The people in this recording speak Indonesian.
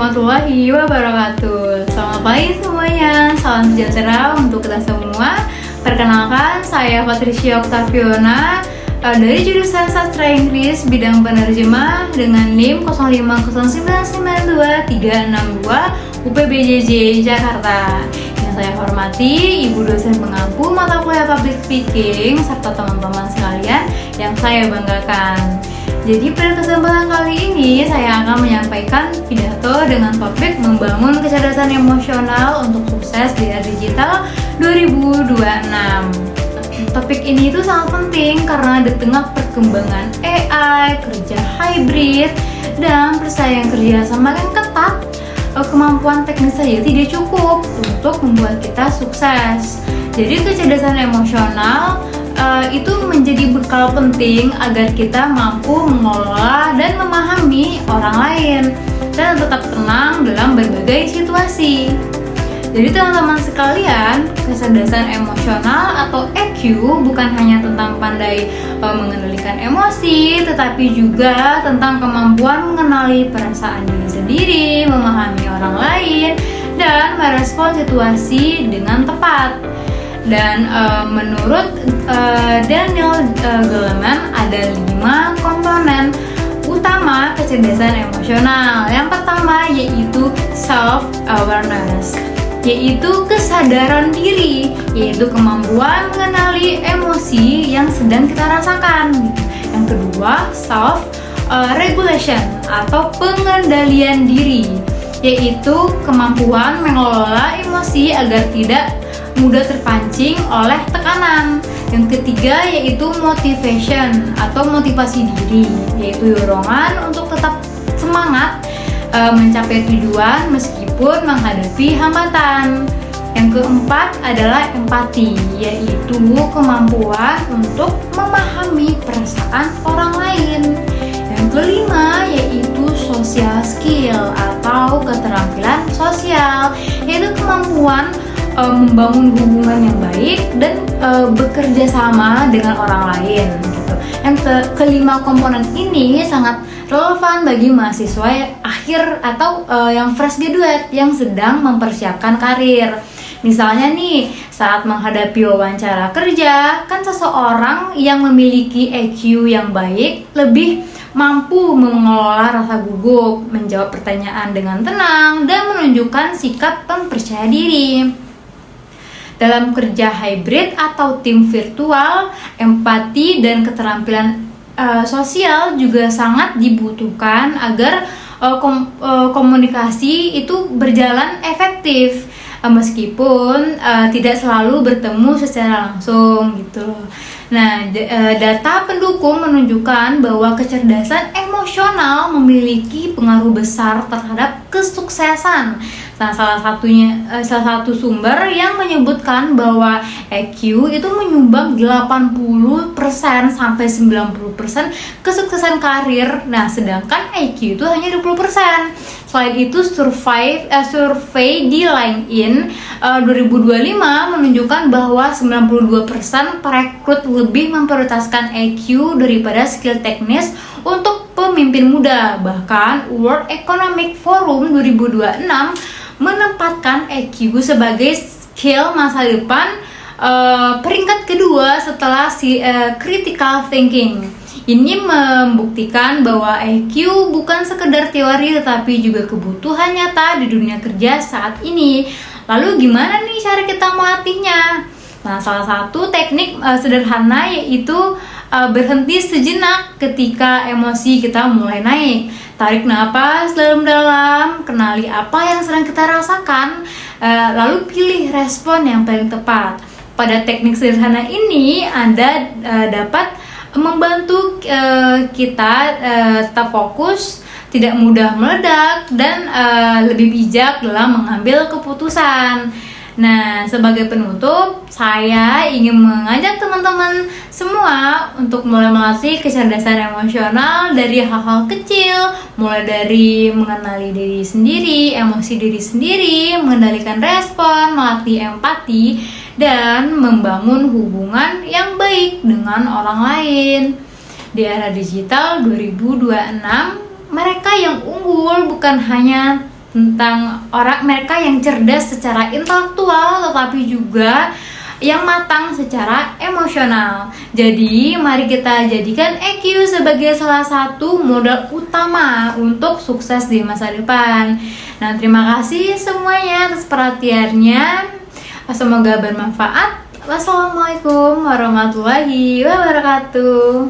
warahmatullahi wabarakatuh. Selamat pagi semuanya, salam sejahtera untuk kita semua. Perkenalkan, saya Patricia Octaviona dari jurusan Sastra Inggris bidang penerjemah dengan NIM 050992362 UPBJJ Jakarta. Yang saya hormati Ibu dosen pengampu mata kuliah Public Speaking serta teman-teman sekalian yang saya banggakan. Jadi pada kesempatan kali ini saya akan menyampaikan pidato dengan topik membangun kecerdasan emosional untuk sukses di era digital 2026. Topik ini itu sangat penting karena di tengah perkembangan AI, kerja hybrid, dan persaingan kerja semakin ketat, kemampuan teknis saja tidak cukup untuk membuat kita sukses. Jadi kecerdasan emosional itu menjadi bekal penting agar kita mampu mengelola dan memahami orang lain dan tetap tenang dalam berbagai situasi. Jadi teman-teman sekalian, kecerdasan emosional atau EQ bukan hanya tentang pandai mengendalikan emosi, tetapi juga tentang kemampuan mengenali perasaan diri sendiri, memahami orang lain, dan merespon situasi dengan tepat. Dan menurut Daniel Goleman ada 5 komponen utama kecerdasan emosional. Yang pertama yaitu self-awareness, yaitu kesadaran diri, yaitu kemampuan mengenali emosi yang sedang kita rasakan. Yang kedua, self-regulation atau pengendalian diri, yaitu kemampuan mengelola emosi agar tidak mudah terpancing oleh tekanan. Yang ketiga yaitu motivation atau motivasi diri, yaitu dorongan untuk tetap semangat mencapai tujuan meskipun menghadapi hambatan. Yang keempat adalah empati, yaitu kemampuan untuk memahami perasaan orang lain. Yang kelima yaitu social skill atau keterampilan sosial, yaitu kemampuan membangun hubungan yang baik dan bekerja sama dengan orang lain gitu. Yang kelima komponen ini sangat relevan bagi mahasiswa akhir atau yang fresh graduate yang sedang mempersiapkan karir. Misalnya nih, saat menghadapi wawancara kerja, kan seseorang yang memiliki EQ yang baik lebih mampu mengelola rasa gugup, menjawab pertanyaan dengan tenang, dan menunjukkan sikap percaya diri. Dalam kerja hybrid atau tim virtual, empati dan keterampilan sosial juga sangat dibutuhkan agar komunikasi itu berjalan efektif, meskipun tidak selalu bertemu secara langsung gitu. Nah, data pendukung menunjukkan bahwa kecerdasan emosional memiliki pengaruh besar terhadap kesuksesan. Nah, salah satu sumber yang menyebutkan bahwa EQ itu menyumbang 80% sampai 90% kesuksesan karir. Nah, sedangkan IQ itu hanya 20%. Selain itu, survei di LinkedIn 2025 menunjukkan bahwa 92% perekrut lebih memprioritaskan EQ daripada skill teknis untuk pemimpin muda. Bahkan World Economic Forum 2026 menempatkan EQ sebagai skill masa depan peringkat kedua setelah critical thinking. Ini membuktikan bahwa EQ bukan sekedar teori tetapi juga kebutuhan nyata di dunia kerja saat ini. Lalu gimana nih cara kita melatihnya? Nah, salah satu teknik sederhana yaitu berhenti sejenak ketika emosi kita mulai naik. Tarik napas dalam-dalam, kenali apa yang sedang kita rasakan, lalu pilih respon yang paling tepat. Pada teknik sederhana ini, Anda dapat membantu kita tetap fokus, tidak mudah meledak, dan lebih bijak dalam mengambil keputusan. Nah, sebagai penutup, saya ingin mengajak teman-teman semua untuk mulai melatih kecerdasan emosional dari hal-hal kecil, mulai dari mengenali diri sendiri, emosi diri sendiri, mengendalikan respon, melatih empati, dan membangun hubungan yang baik dengan orang lain. Di era digital 2026, mereka yang unggul bukan hanya tentang orang mereka yang cerdas secara intelektual tetapi juga yang matang secara emosional. Jadi mari kita jadikan EQ sebagai salah satu modal utama untuk sukses di masa depan. Nah, terima kasih semuanya atas perhatiannya. Semoga bermanfaat. Wassalamualaikum warahmatullahi wabarakatuh.